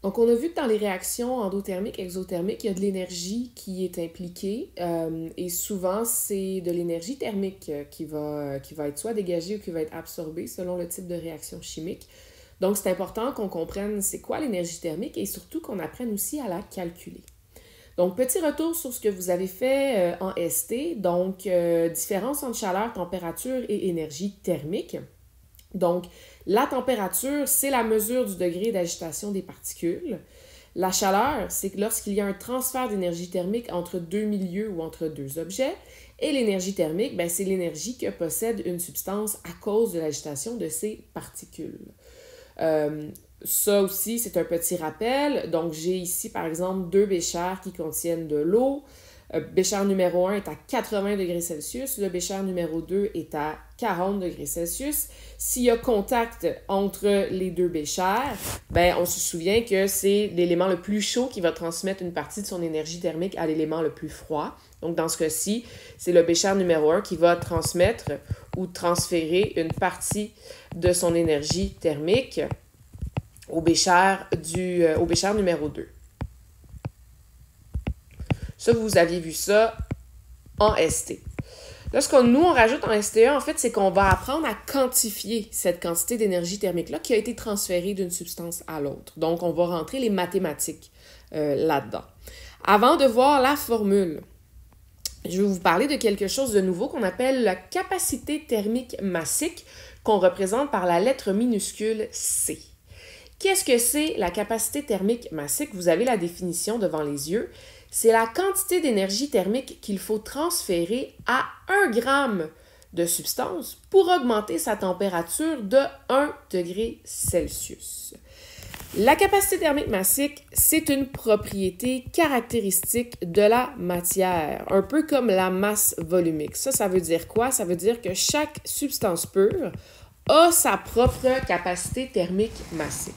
Donc, on a vu que dans les réactions endothermiques, exothermiques, il y a de l'énergie qui est impliquée et souvent, c'est de l'énergie thermique qui va être soit dégagée ou qui va être absorbée selon le type de réaction chimique. Donc, c'est important qu'on comprenne c'est quoi l'énergie thermique et surtout qu'on apprenne aussi à la calculer. Donc, petit retour sur ce que vous avez fait en ST. Donc, différence entre chaleur, température et énergie thermique. Donc, la température, c'est la mesure du degré d'agitation des particules. La chaleur, c'est lorsqu'il y a un transfert d'énergie thermique entre deux milieux ou entre deux objets. Et l'énergie thermique, ben, c'est l'énergie que possède une substance à cause de l'agitation de ces particules. Ça aussi, c'est un petit rappel. Donc, j'ai ici, par exemple, deux béchers qui contiennent de l'eau. Bécher numéro 1 est à 80 degrés Celsius. Le bécher numéro 2 est à 40 degrés Celsius. S'il y a contact entre les deux béchers, ben, on se souvient que c'est l'élément le plus chaud qui va transmettre une partie de son énergie thermique à l'élément le plus froid. Donc, dans ce cas-ci, c'est le bécher numéro 1 qui va transmettre ou transférer une partie de son énergie thermique au bécher numéro 2. Ça, vous aviez vu ça en ST. Là, ce qu'on nous, on rajoute en ST1, en fait, c'est qu'on va apprendre à quantifier cette quantité d'énergie thermique-là qui a été transférée d'une substance à l'autre. Donc, on va rentrer les mathématiques là-dedans. Avant de voir la formule, je vais vous parler de quelque chose de nouveau qu'on appelle la capacité thermique massique, qu'on représente par la lettre minuscule C. Qu'est-ce que c'est la capacité thermique massique? Vous avez la définition devant les yeux. C'est la quantité d'énergie thermique qu'il faut transférer à 1 gramme de substance pour augmenter sa température de 1 degré Celsius. La capacité thermique massique, c'est une propriété caractéristique de la matière, un peu comme la masse volumique. Ça veut dire quoi? Ça veut dire que chaque substance pure a sa propre capacité thermique massique.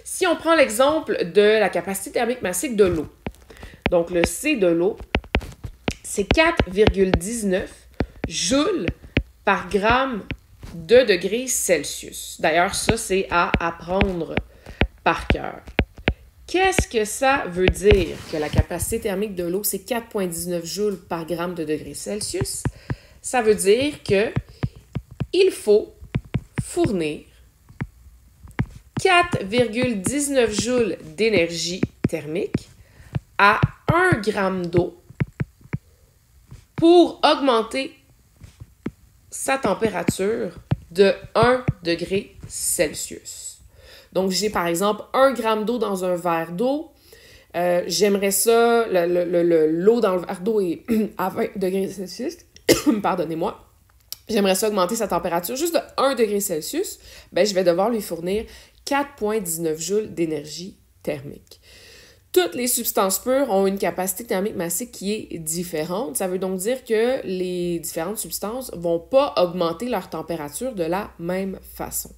Si on prend l'exemple de la capacité thermique massique de l'eau, donc le C de l'eau, c'est 4,19 joules par gramme de degrés Celsius. D'ailleurs, ça, c'est à apprendre par cœur. Qu'est-ce que ça veut dire que la capacité thermique de l'eau, c'est 4,19 joules par gramme de degrés Celsius? Ça veut dire que il faut fournir 4,19 joules d'énergie thermique à 1 gramme d'eau pour augmenter sa température de 1 degré Celsius. Donc, j'ai par exemple 1 gramme d'eau dans un verre d'eau. J'aimerais ça, l'eau dans le verre d'eau est à 20 degrés Celsius. Pardonnez-moi. J'aimerais ça augmenter sa température juste de 1 degré Celsius. Ben, je vais devoir lui fournir 4,19 joules d'énergie thermique. Toutes les substances pures ont une capacité thermique massique qui est différente. Ça veut donc dire que les différentes substances ne vont pas augmenter leur température de la même façon.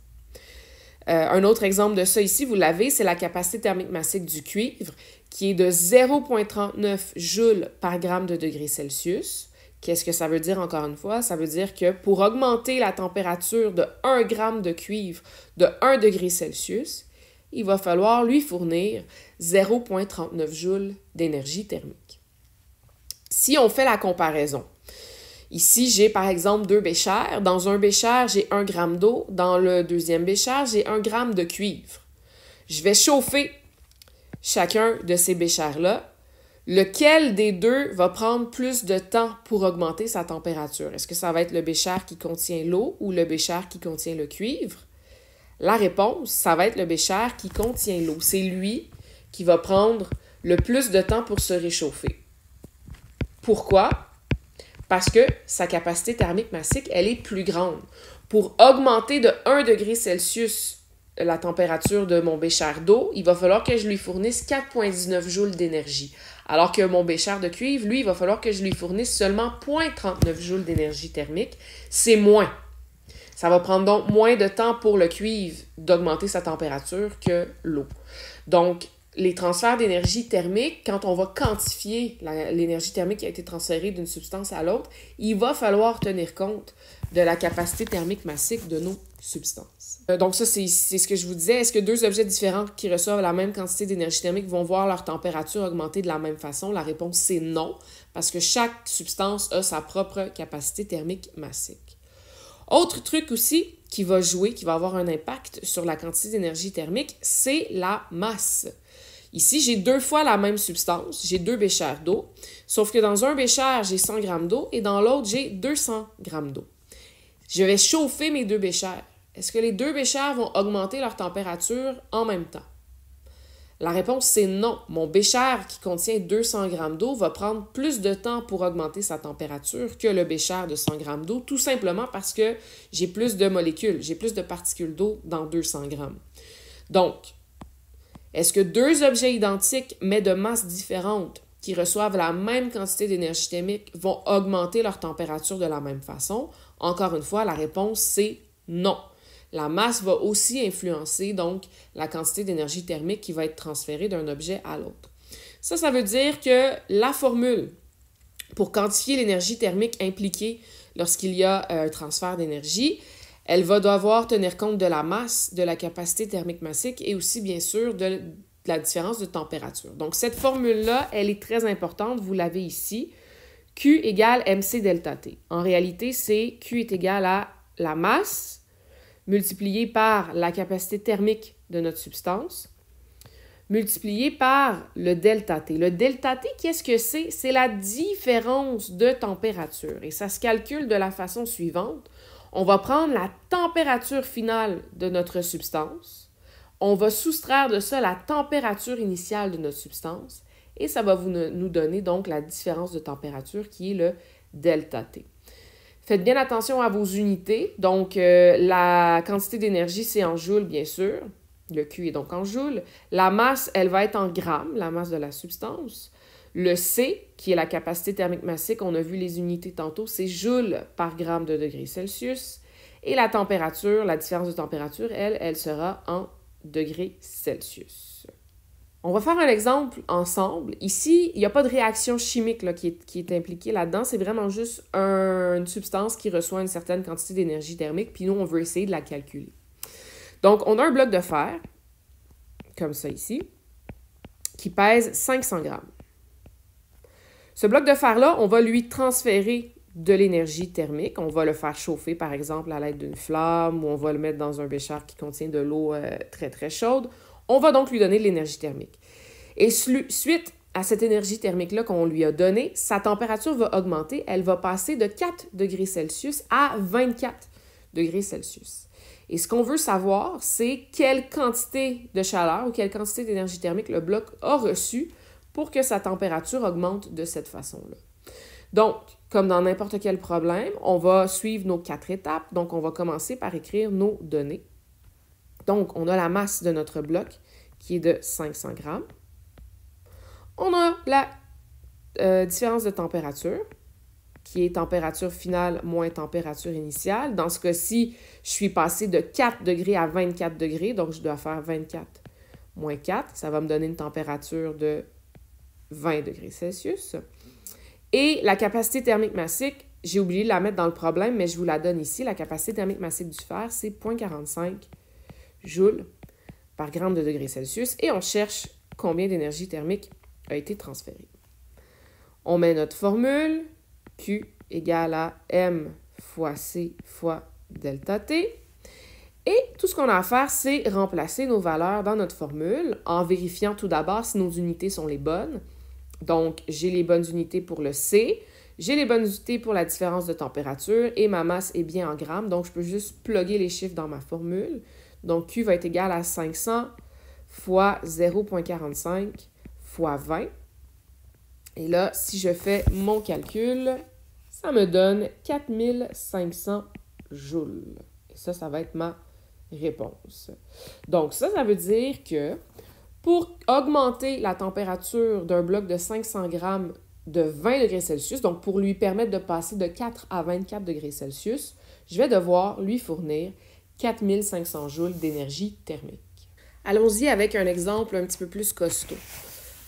Un autre exemple de ça ici, vous l'avez, c'est la capacité thermique massique du cuivre, qui est de 0,39 joules par gramme de degré Celsius. Qu'est-ce que ça veut dire encore une fois? Ça veut dire que pour augmenter la température de 1 gramme de cuivre de 1 degré Celsius, il va falloir lui fournir 0,39 joules d'énergie thermique. Si on fait la comparaison, ici, j'ai par exemple 2 béchers. Dans un bécher, j'ai 1 gramme d'eau. Dans le deuxième bécher, j'ai 1 gramme de cuivre. Je vais chauffer chacun de ces béchers-là. Lequel des deux va prendre plus de temps pour augmenter sa température? Est-ce que ça va être le bécher qui contient l'eau ou le bécher qui contient le cuivre? La réponse, ça va être le bécher qui contient l'eau. C'est lui qui va prendre le plus de temps pour se réchauffer. Pourquoi? Parce que sa capacité thermique massique, elle est plus grande. Pour augmenter de 1 degré Celsius la température de mon bécher d'eau, il va falloir que je lui fournisse 4,19 joules d'énergie. Alors que mon bécher de cuivre, lui, il va falloir que je lui fournisse seulement 0,39 joules d'énergie thermique. C'est moins. Ça va prendre donc moins de temps pour le cuivre d'augmenter sa température que l'eau. Donc, les transferts d'énergie thermique, quand on va quantifier l'énergie thermique qui a été transférée d'une substance à l'autre, il va falloir tenir compte de la capacité thermique massique de nos substances. Donc ça, c'est ce que je vous disais. Est-ce que deux objets différents qui reçoivent la même quantité d'énergie thermique vont voir leur température augmenter de la même façon? La réponse, c'est non, parce que chaque substance a sa propre capacité thermique massique. Autre truc aussi qui va jouer, qui va avoir un impact sur la quantité d'énergie thermique, c'est la masse. Ici, j'ai 2 fois la même substance, j'ai 2 béchers d'eau, sauf que dans un bécher, j'ai 100 g d'eau et dans l'autre, j'ai 200 g d'eau. Je vais chauffer mes 2 béchers. Est-ce que les 2 béchers vont augmenter leur température en même temps? La réponse, c'est non. Mon bécher qui contient 200 g d'eau va prendre plus de temps pour augmenter sa température que le bécher de 100 g d'eau, tout simplement parce que j'ai plus de molécules, j'ai plus de particules d'eau dans 200 g. Donc, est-ce que 2 objets identiques, mais de masse différente, qui reçoivent la même quantité d'énergie thermique, vont augmenter leur température de la même façon? Encore une fois, la réponse, c'est non. La masse va aussi influencer donc la quantité d'énergie thermique qui va être transférée d'un objet à l'autre. Ça veut dire que la formule pour quantifier l'énergie thermique impliquée lorsqu'il y a un transfert d'énergie, elle va devoir tenir compte de la masse, de la capacité thermique massique et aussi, bien sûr, de la différence de température. Donc, cette formule-là, elle est très importante. Vous l'avez ici. Q égale mc delta T. En réalité, c'est Q est égal à la masse multiplié par la capacité thermique de notre substance, multiplié par le delta T. Le delta T, qu'est-ce que c'est? C'est la différence de température. Et ça se calcule de la façon suivante. On va prendre la température finale de notre substance, on va soustraire de ça la température initiale de notre substance, et ça va nous donner donc la différence de température qui est le delta T. Faites bien attention à vos unités. Donc, la quantité d'énergie, c'est en joules, bien sûr. Le Q est donc en joules. La masse, elle va être en grammes, la masse de la substance. Le C, qui est la capacité thermique massique, on a vu les unités tantôt, c'est joules par gramme de degrés Celsius. Et la température, la différence de température, elle sera en degrés Celsius. On va faire un exemple ensemble. Ici, il n'y a pas de réaction chimique là, qui est impliquée là-dedans. C'est vraiment juste une substance qui reçoit une certaine quantité d'énergie thermique, puis nous, on veut essayer de la calculer. Donc, on a un bloc de fer, comme ça ici, qui pèse 500 grammes. Ce bloc de fer-là, on va lui transférer de l'énergie thermique. On va le faire chauffer, par exemple, à l'aide d'une flamme, ou on va le mettre dans un bécher qui contient de l'eau très, très chaude. On va donc lui donner de l'énergie thermique. Et suite à cette énergie thermique-là qu'on lui a donnée, sa température va augmenter. Elle va passer de 4 degrés Celsius à 24 degrés Celsius. Et ce qu'on veut savoir, c'est quelle quantité de chaleur ou quelle quantité d'énergie thermique le bloc a reçu pour que sa température augmente de cette façon-là. Donc, comme dans n'importe quel problème, on va suivre nos 4 étapes. Donc, on va commencer par écrire nos données. Donc, on a la masse de notre bloc qui est de 500 grammes. On a la différence de température qui est température finale moins température initiale. Dans ce cas-ci, je suis passé de 4 degrés à 24 degrés, donc je dois faire 24 moins 4. Ça va me donner une température de 20 degrés Celsius. Et la capacité thermique massique, j'ai oublié de la mettre dans le problème, mais je vous la donne ici. La capacité thermique massique du fer, c'est 0,45 joules par gramme de degrés Celsius. Et on cherche combien d'énergie thermique a été transférée. On met notre formule, Q égale à M fois C fois delta T. Et tout ce qu'on a à faire, c'est remplacer nos valeurs dans notre formule en vérifiant tout d'abord si nos unités sont les bonnes. Donc, j'ai les bonnes unités pour le C, j'ai les bonnes unités pour la différence de température et ma masse est bien en grammes. Donc, je peux juste plugger les chiffres dans ma formule. Donc, Q va être égal à 500 fois 0,45 fois 20. Et là, si je fais mon calcul, ça me donne 4500 joules. Et ça va être ma réponse. Donc, ça veut dire que pour augmenter la température d'un bloc de 500 grammes de 20 degrés Celsius, donc pour lui permettre de passer de 4 à 24 degrés Celsius, je vais devoir lui fournir 4500 joules d'énergie thermique. Allons-y avec un exemple un petit peu plus costaud.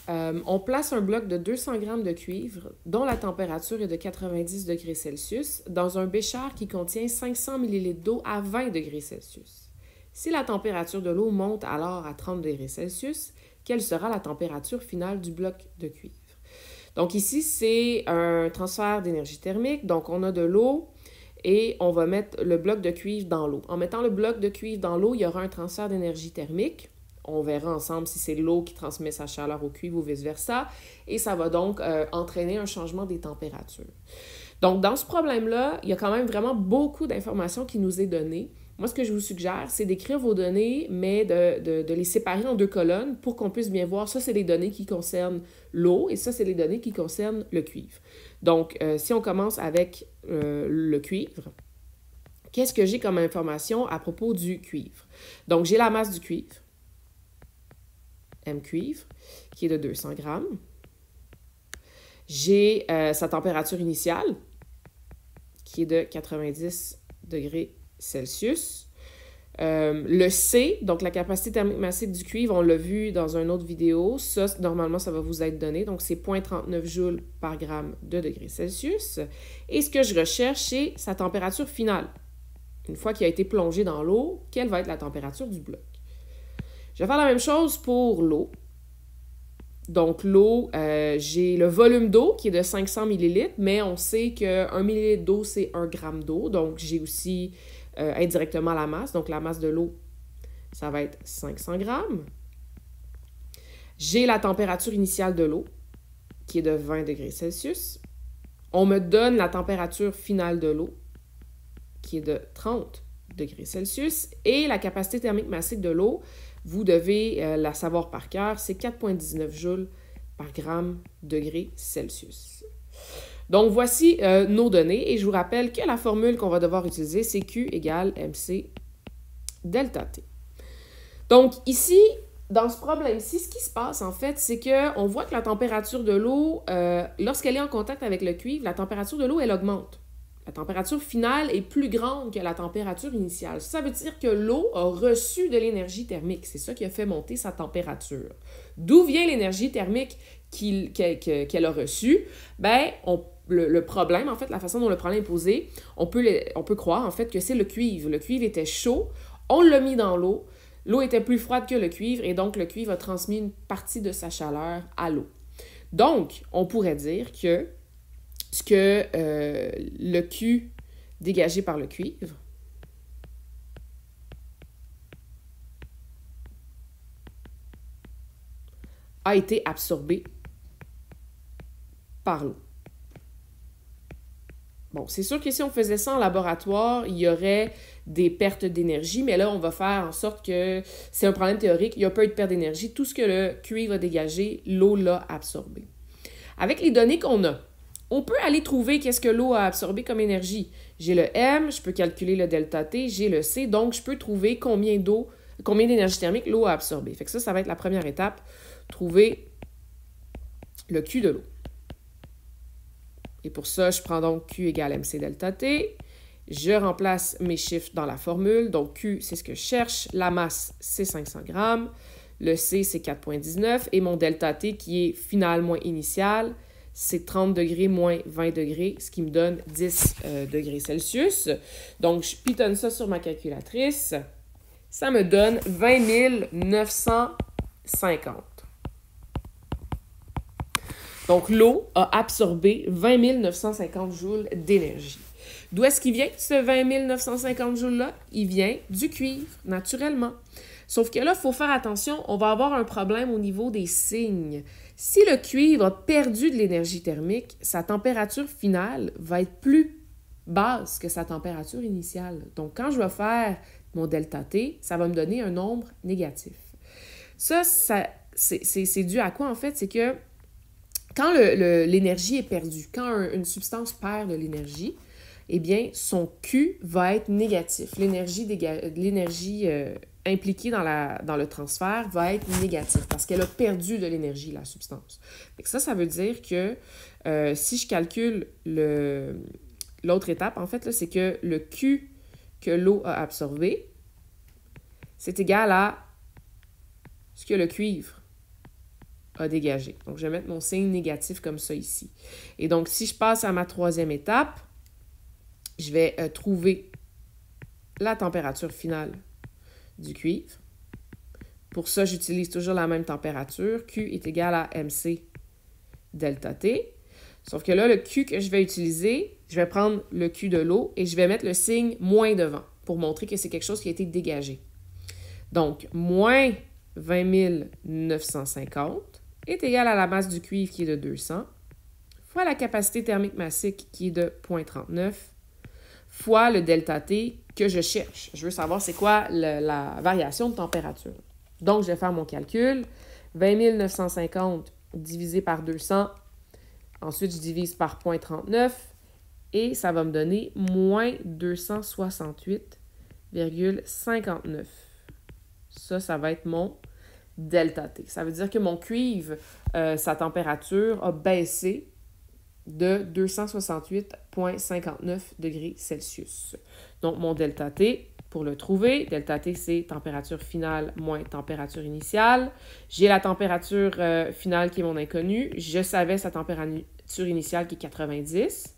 On place un bloc de 200 grammes de cuivre dont la température est de 90 degrés Celsius dans un bécher qui contient 500 ml d'eau à 20 degrés Celsius. Si la température de l'eau monte alors à 30 degrés Celsius, quelle sera la température finale du bloc de cuivre? Donc ici, c'est un transfert d'énergie thermique. Donc on a de l'eau et on va mettre le bloc de cuivre dans l'eau. En mettant le bloc de cuivre dans l'eau, il y aura un transfert d'énergie thermique. On verra ensemble si c'est l'eau qui transmet sa chaleur au cuivre ou vice-versa. Et ça va donc entraîner un changement des températures. Donc, dans ce problème-là, il y a quand même vraiment beaucoup d'informations qui nous est donnée. Moi, ce que je vous suggère, c'est d'écrire vos données, mais de les séparer en deux colonnes pour qu'on puisse bien voir. Ça, c'est les données qui concernent l'eau et ça, c'est les données qui concernent le cuivre. Donc, si on commence avec le cuivre, qu'est-ce que j'ai comme information à propos du cuivre? Donc, j'ai la masse du cuivre, M cuivre, qui est de 200 grammes. J'ai sa température initiale, qui est de 90 degrés Celsius. Le C, donc la capacité thermique massive du cuivre, on l'a vu dans une autre vidéo. Ça, normalement, ça va vous être donné. Donc, c'est 0,39 joules par gramme de degrés Celsius. Et ce que je recherche, c'est sa température finale. Une fois qu'il a été plongé dans l'eau, quelle va être la température du bloc? Je vais faire la même chose pour l'eau. Donc, l'eau, j'ai le volume d'eau qui est de 500 ml, mais on sait qu'un millilitre d'eau, c'est 1 gramme d'eau. Donc, j'ai aussi indirectement la masse. Donc, la masse de l'eau, ça va être 500 grammes. J'ai la température initiale de l'eau, qui est de 20 degrés Celsius. On me donne la température finale de l'eau, qui est de 30 degrés Celsius. Et la capacité thermique massive de l'eau, vous devez la savoir par cœur, c'est 4,19 joules par gramme degré Celsius. Donc, voici nos données et je vous rappelle que la formule qu'on va devoir utiliser, c'est Q égale MC delta T. Donc, ici, dans ce problème-ci, ce qui se passe, en fait, c'est qu'on voit que la température de l'eau, lorsqu'elle est en contact avec le cuivre, la température de l'eau, elle augmente. La température finale est plus grande que la température initiale. Ça veut dire que l'eau a reçu de l'énergie thermique. C'est ça qui a fait monter sa température. D'où vient l'énergie thermique qu'elle a reçue? Bien, le problème, en fait, la façon dont le problème est posé, on peut croire, en fait, que c'est le cuivre. Le cuivre était chaud, on l'a mis dans l'eau, l'eau était plus froide que le cuivre, et donc le cuivre a transmis une partie de sa chaleur à l'eau. Donc, on pourrait dire que le Q dégagé par le cuivre a été absorbé par l'eau. Bon, c'est sûr que si on faisait ça en laboratoire, il y aurait des pertes d'énergie, mais là, on va faire en sorte que c'est un problème théorique, il n'y a pas eu de perte d'énergie. Tout ce que le cuivre a dégagé, l'eau l'a absorbé. Avec les données qu'on a, on peut aller trouver qu'est-ce que l'eau a absorbé comme énergie. J'ai le M, je peux calculer le delta T, j'ai le C, donc je peux trouver combien d'énergie thermique l'eau a absorbé. Fait que ça va être la première étape, trouver le Q de l'eau. Et pour ça, je prends donc Q égale MC delta T. Je remplace mes chiffres dans la formule. Donc, Q, c'est ce que je cherche. La masse, c'est 500 grammes. Le C, c'est 4,19. Et mon delta T, qui est final moins initial, c'est 30 degrés moins 20 degrés, ce qui me donne 10 degrés Celsius. Donc, je pitonne ça sur ma calculatrice. Ça me donne 20 950. Donc, l'eau a absorbé 20 950 joules d'énergie. D'où est-ce qu'il vient, ce 20 950 joules-là? Il vient du cuivre, naturellement. Sauf que là, il faut faire attention, on va avoir un problème au niveau des signes. Si le cuivre a perdu de l'énergie thermique, sa température finale va être plus basse que sa température initiale. Donc, quand je vais faire mon delta T, ça va me donner un nombre négatif. Ça c'est dû à quoi, en fait? C'est que quand l'énergie est perdue, quand une substance perd de l'énergie, eh bien, son Q va être négatif. L'énergie impliquée dans le transfert va être négative parce qu'elle a perdu de l'énergie, la substance. Ça veut dire que si je calcule l'autre étape, en fait, c'est que le Q que l'eau a absorbé, c'est égal à ce que le cuivre a dégagé. Donc, je vais mettre mon signe négatif comme ça ici. Et donc, si je passe à ma troisième étape, je vais trouver la température finale du cuivre. Pour ça, j'utilise toujours la même température. Q est égal à MC delta T. Sauf que là, le Q que je vais utiliser, je vais prendre le Q de l'eau et je vais mettre le signe moins devant pour montrer que c'est quelque chose qui a été dégagé. Donc, moins 20 950 est égal à la masse du cuivre qui est de 200 fois la capacité thermique massique qui est de 0,39 fois le delta T que je cherche. Je veux savoir c'est quoi la variation de température. Donc, je vais faire mon calcul. 20 950 divisé par 200. Ensuite, je divise par 0,39 et ça va me donner moins 268,59. Ça va être mon delta T. Ça veut dire que mon cuivre, sa température a baissé de 268,59 degrés Celsius. Donc, mon delta T, pour le trouver, delta T, c'est température finale moins température initiale. J'ai la température finale qui est mon inconnue. Je savais sa température initiale qui est 90.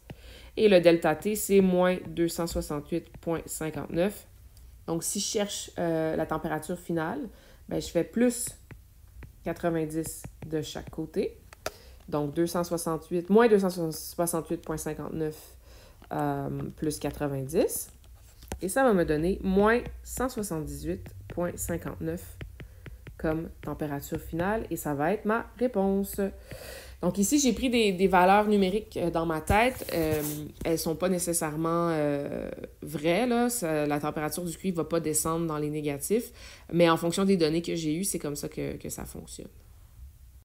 Et le delta T, c'est moins 268,59. Donc, si je cherche la température finale, ben, je fais plus 90 de chaque côté. Donc, moins 268,59 plus 90. Et ça va me donner moins 178,59 comme température finale. Et ça va être ma réponse. Donc ici, j'ai pris des valeurs numériques dans ma tête. Elles ne sont pas nécessairement vraies, là. La température du cuivre ne va pas descendre dans les négatifs. Mais en fonction des données que j'ai eues, c'est comme ça que ça fonctionne.